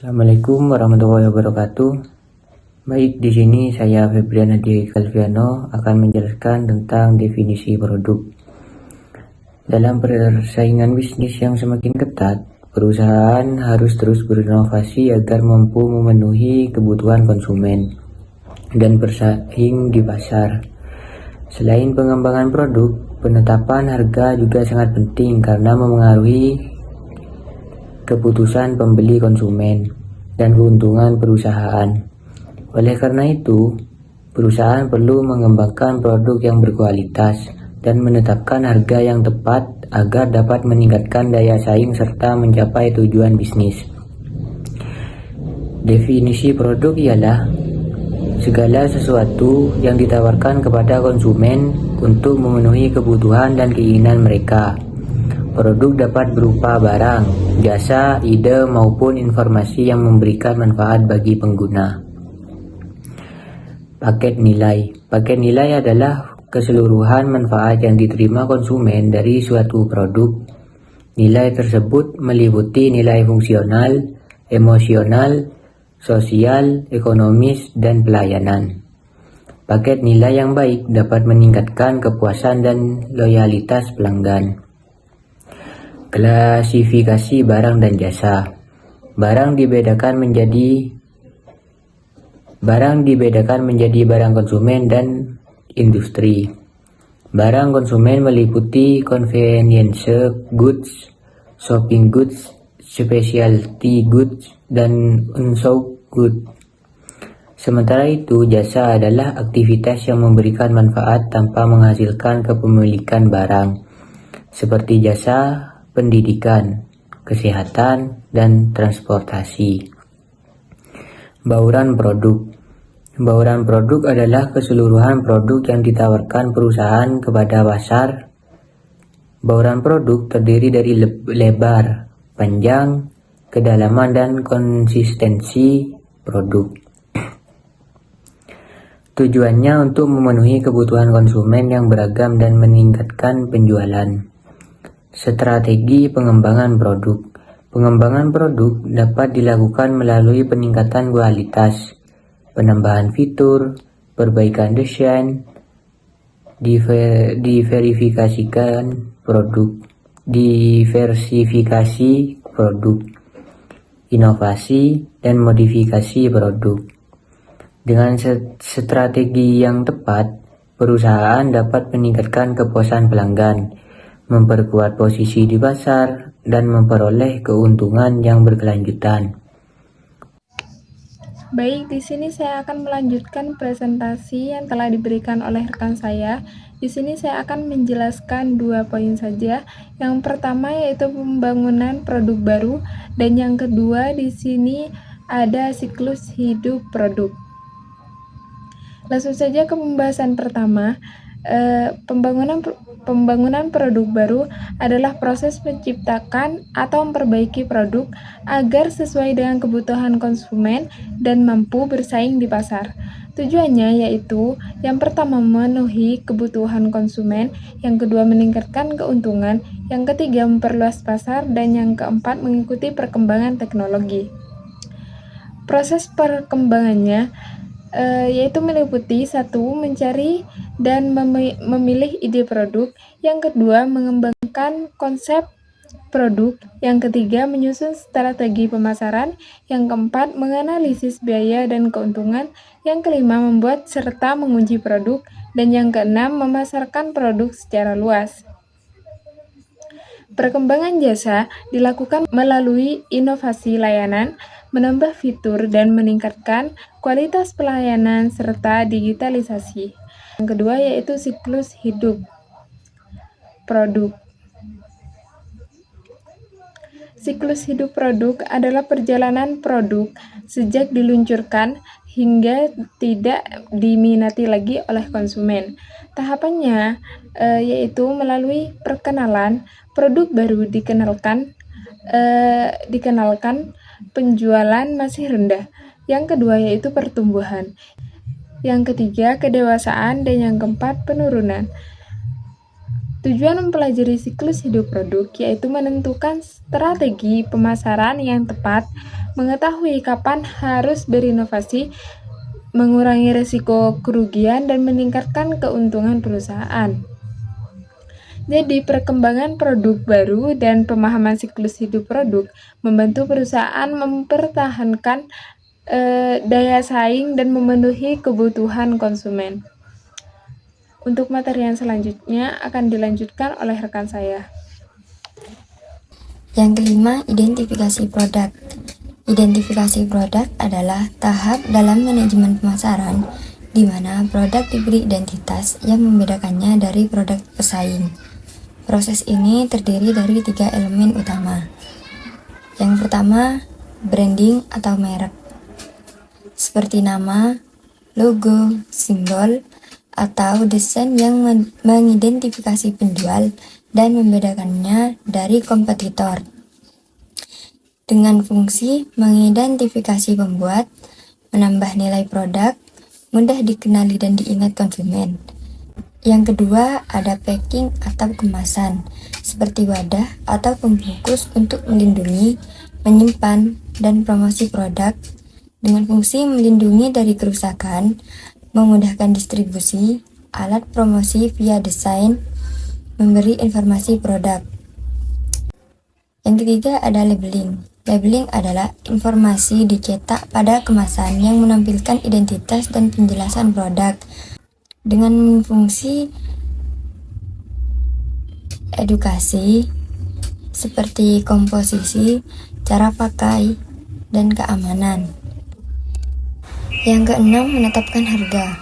Assalamualaikum warahmatullahi wabarakatuh. Baik, di sini saya Febrian Adi Calviano akan menjelaskan tentang definisi produk. Dalam persaingan bisnis yang semakin ketat, perusahaan harus terus berinovasi agar mampu memenuhi kebutuhan konsumen dan bersaing di pasar. Selain pengembangan produk, penetapan harga juga sangat penting karena memengaruhi keputusan pembeli konsumen dan keuntungan perusahaan. Oleh karena itu, perusahaan perlu mengembangkan produk yang berkualitas dan menetapkan harga yang tepat agar dapat meningkatkan daya saing serta mencapai tujuan bisnis. Definisi produk ialah segala sesuatu yang ditawarkan kepada konsumen untuk memenuhi kebutuhan dan keinginan mereka. Produk dapat berupa barang, jasa, ide, maupun informasi yang memberikan manfaat bagi pengguna. Paket nilai. Paket nilai adalah keseluruhan manfaat yang diterima konsumen dari suatu produk. Nilai tersebut meliputi nilai fungsional, emosional, sosial, ekonomis, dan pelayanan. Paket nilai yang baik dapat meningkatkan kepuasan dan loyalitas pelanggan. Klasifikasi barang dan jasa. Barang dibedakan menjadi barang konsumen dan industri. Barang konsumen meliputi convenience goods, shopping goods, specialty goods, dan unsold goods. Sementara itu, jasa adalah aktivitas yang memberikan manfaat tanpa menghasilkan kepemilikan barang, seperti jasa pendidikan, kesehatan, dan transportasi. Bauran produk. Bauran produk adalah keseluruhan produk yang ditawarkan perusahaan kepada pasar. Bauran produk terdiri dari lebar, panjang, kedalaman, dan konsistensi produk. Tujuannya untuk memenuhi kebutuhan konsumen yang beragam dan meningkatkan penjualan. Strategi pengembangan produk. Pengembangan produk dapat dilakukan melalui peningkatan kualitas, penambahan fitur, perbaikan desain, diversifikasi produk, inovasi, dan modifikasi produk. Dengan strategi yang tepat, perusahaan dapat meningkatkan kepuasan pelanggan, memperkuat posisi di pasar, dan memperoleh keuntungan yang berkelanjutan. Baik, di sini saya akan melanjutkan presentasi yang telah diberikan oleh rekan saya. Di sini saya akan menjelaskan 2 poin saja. Yang pertama yaitu pembangunan produk baru, dan yang kedua di sini ada siklus hidup produk. Langsung saja ke pembahasan pertama. Pembangunan produk baru adalah proses menciptakan atau memperbaiki produk agar sesuai dengan kebutuhan konsumen dan mampu bersaing di pasar. Tujuannya yaitu yang pertama memenuhi kebutuhan konsumen, yang kedua meningkatkan keuntungan, yang ketiga memperluas pasar, dan yang keempat mengikuti perkembangan teknologi. Proses perkembangannya yaitu meliputi 1. Mencari dan memilih ide produk, yang kedua mengembangkan konsep produk, yang ketiga menyusun strategi pemasaran, yang keempat menganalisis biaya dan keuntungan, yang kelima membuat serta menguji produk, dan yang keenam memasarkan produk secara luas. Perkembangan jasa dilakukan melalui inovasi layanan, menambah fitur, dan meningkatkan kualitas pelayanan serta digitalisasi. Yang kedua yaitu siklus hidup produk. Siklus hidup produk adalah perjalanan produk sejak diluncurkan hingga tidak diminati lagi oleh konsumen. Tahapannya yaitu melalui perkenalan, produk baru dikenalkan, penjualan masih rendah. Yang kedua yaitu pertumbuhan. Yang ketiga kedewasaan, dan yang keempat penurunan. Tujuan mempelajari siklus hidup produk yaitu menentukan strategi pemasaran yang tepat, mengetahui kapan harus berinovasi, mengurangi risiko kerugian, dan meningkatkan keuntungan perusahaan. Jadi, perkembangan produk baru dan pemahaman siklus hidup produk membantu perusahaan mempertahankan daya saing dan memenuhi kebutuhan konsumen. Untuk materi yang selanjutnya akan dilanjutkan oleh rekan saya. Yang kelima, identifikasi produk. Identifikasi produk adalah tahap dalam manajemen pemasaran di mana produk diberi identitas yang membedakannya dari produk pesaing. Proses ini terdiri dari 3 elemen utama. Yang pertama, branding atau merek. Seperti nama, logo, simbol, atau desain yang mengidentifikasi penjual dan membedakannya dari kompetitor. Dengan fungsi mengidentifikasi pembuat, menambah nilai produk, mudah dikenali dan diingat konsumen. Yang kedua, ada packing atau kemasan, seperti wadah atau pembungkus untuk melindungi, menyimpan, dan promosi produk, dengan fungsi melindungi dari kerusakan, memudahkan distribusi, alat promosi via desain, memberi informasi produk. Yang ketiga ada labeling. Labeling adalah informasi dicetak pada kemasan yang menampilkan identitas dan penjelasan produk dengan fungsi edukasi seperti komposisi, cara pakai, dan keamanan. Yang keenam, menetapkan harga.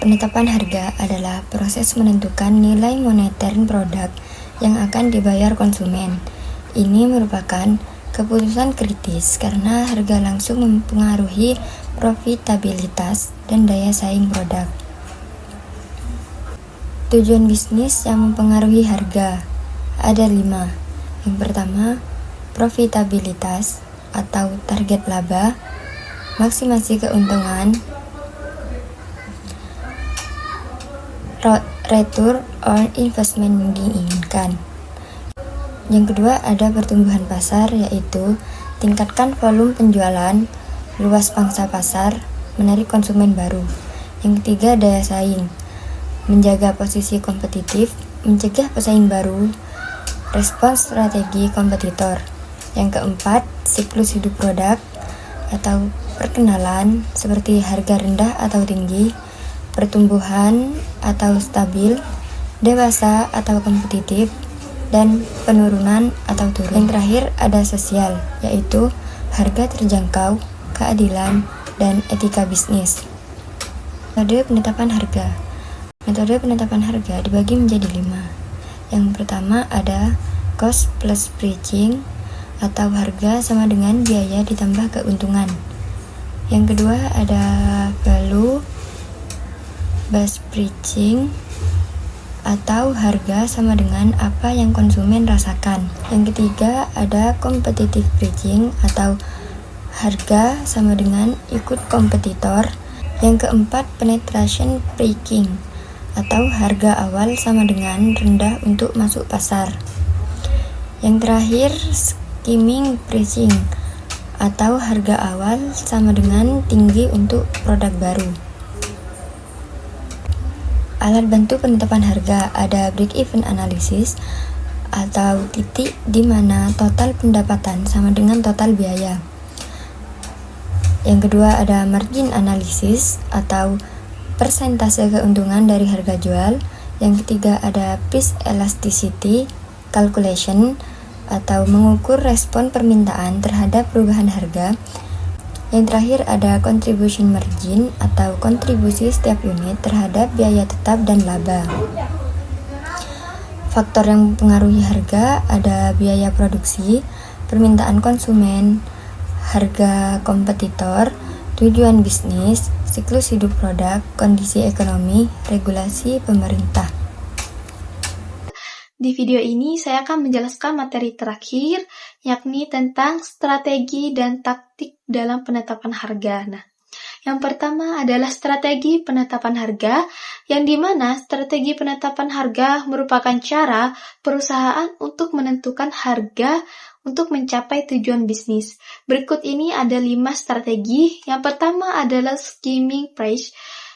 Penetapan harga adalah proses menentukan nilai moneter produk yang akan dibayar konsumen. Ini merupakan keputusan kritis karena harga langsung mempengaruhi profitabilitas dan daya saing produk. Tujuan bisnis yang mempengaruhi harga ada 5. Yang pertama, profitabilitas atau target laba, maksimasi keuntungan, return on investment yang diinginkan. Yang kedua ada pertumbuhan pasar, yaitu tingkatkan volume penjualan, luas pangsa pasar, menarik konsumen baru. Yang ketiga daya saing, menjaga posisi kompetitif, mencegah pesaing baru, respons strategi kompetitor. Yang keempat, siklus hidup produk atau perkenalan seperti harga rendah atau tinggi, pertumbuhan atau stabil, dewasa atau kompetitif, dan penurunan atau turun. Yang terakhir ada sosial, yaitu harga terjangkau, keadilan, dan etika bisnis. Metode penetapan harga. Metode penetapan harga dibagi menjadi 5. Yang pertama ada cost plus pricing atau harga sama dengan biaya ditambah keuntungan. Yang kedua ada value based pricing atau harga sama dengan apa yang konsumen rasakan. Yang ketiga ada competitive pricing atau harga sama dengan ikut kompetitor. Yang keempat penetration pricing atau harga awal sama dengan rendah untuk masuk pasar. Yang terakhir skimming pricing atau harga awal sama dengan tinggi untuk produk baru. Alat bantu penetapan harga ada break-even analysis atau titik di mana total pendapatan sama dengan total biaya. Yang kedua ada margin analysis atau persentase keuntungan dari harga jual. Yang ketiga ada price elasticity calculation atau mengukur respon permintaan terhadap perubahan harga. Yang terakhir ada contribution margin atau kontribusi setiap unit terhadap biaya tetap dan laba. Faktor yang mempengaruhi harga ada biaya produksi, permintaan konsumen, harga kompetitor, tujuan bisnis, siklus hidup produk, kondisi ekonomi, regulasi pemerintah. Di video ini saya akan menjelaskan materi terakhir, yakni tentang strategi dan taktik dalam penetapan harga. Nah, Yang pertama adalah strategi penetapan harga, yang dimana strategi penetapan harga merupakan cara perusahaan untuk menentukan harga untuk mencapai tujuan bisnis. Berikut ini ada 5 strategi. Yang pertama adalah skimming price,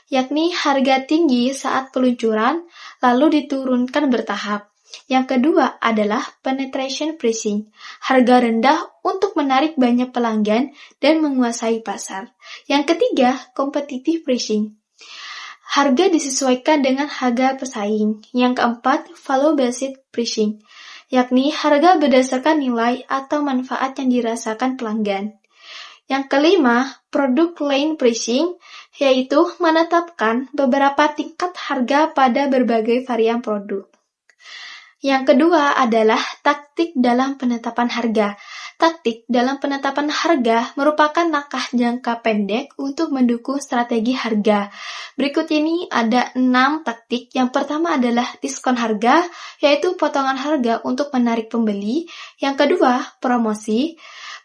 yakni harga tinggi saat peluncuran, lalu diturunkan bertahap. Yang kedua adalah penetration pricing, harga rendah untuk menarik banyak pelanggan dan menguasai pasar. Yang ketiga, competitive pricing, harga disesuaikan dengan harga pesaing. Yang keempat, value-based pricing, yakni harga berdasarkan nilai atau manfaat yang dirasakan pelanggan. Yang kelima, product line pricing, yaitu menetapkan beberapa tingkat harga pada berbagai varian produk. Yang kedua adalah taktik dalam penetapan harga. Taktik dalam penetapan harga merupakan langkah jangka pendek untuk mendukung strategi harga. Berikut ini ada 6 taktik. Yang pertama adalah diskon harga, yaitu potongan harga untuk menarik pembeli. Yang kedua, promosi,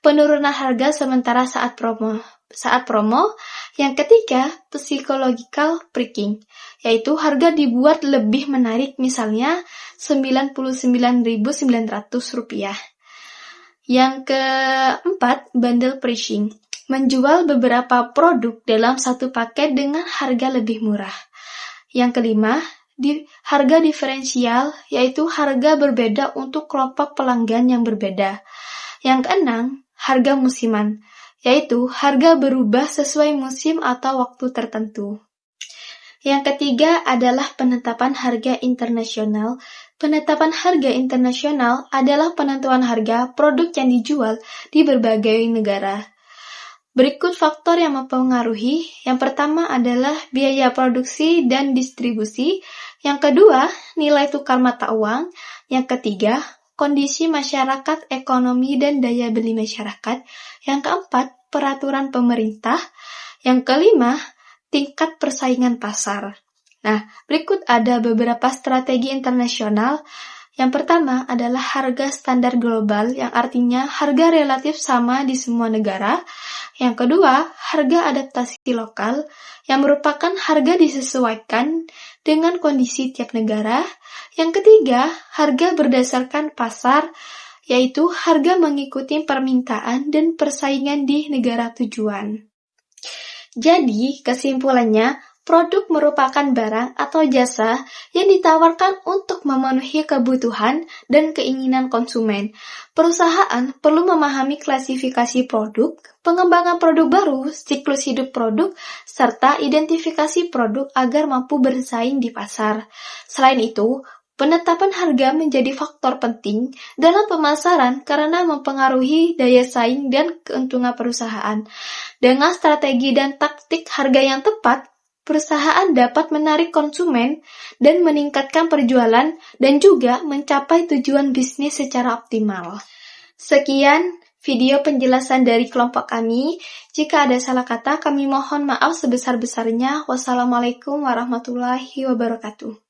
penurunan harga sementara saat promo. Yang ketiga, psychological pricing, yaitu harga dibuat lebih menarik, misalnya Rp99.900. Yang keempat, bundle pricing, menjual beberapa produk dalam satu paket dengan harga lebih murah. Yang kelima, harga diferensial, yaitu harga berbeda untuk kelompok pelanggan yang berbeda. Yang keenam, harga musiman, yaitu harga berubah sesuai musim atau waktu tertentu. Yang ketiga adalah penetapan harga internasional. Penetapan harga internasional adalah penentuan harga produk yang dijual di berbagai negara. Berikut faktor yang mempengaruhi. Yang pertama adalah biaya produksi dan distribusi. Yang kedua, nilai tukar mata uang. Yang ketiga, kondisi masyarakat, ekonomi, dan daya beli masyarakat. Yang keempat, peraturan pemerintah. Yang kelima, tingkat persaingan pasar. Nah, berikut ada beberapa strategi internasional. Yang pertama adalah harga standar global, yang artinya harga relatif sama di semua negara. Yang kedua, harga adaptasi lokal, yang merupakan harga disesuaikan dengan kondisi tiap negara. Yang ketiga, harga berdasarkan pasar, yaitu harga mengikuti permintaan dan persaingan di negara tujuan. Jadi, kesimpulannya, produk merupakan barang atau jasa yang ditawarkan untuk memenuhi kebutuhan dan keinginan konsumen. Perusahaan perlu memahami klasifikasi produk, pengembangan produk baru, siklus hidup produk, serta identifikasi produk agar mampu bersaing di pasar. Selain itu, penetapan harga menjadi faktor penting dalam pemasaran karena mempengaruhi daya saing dan keuntungan perusahaan. Dengan strategi dan taktik harga yang tepat, perusahaan dapat menarik konsumen dan meningkatkan penjualan dan juga mencapai tujuan bisnis secara optimal. Sekian video penjelasan dari kelompok kami. Jika ada salah kata, kami mohon maaf sebesar-besarnya. Wassalamualaikum warahmatullahi wabarakatuh.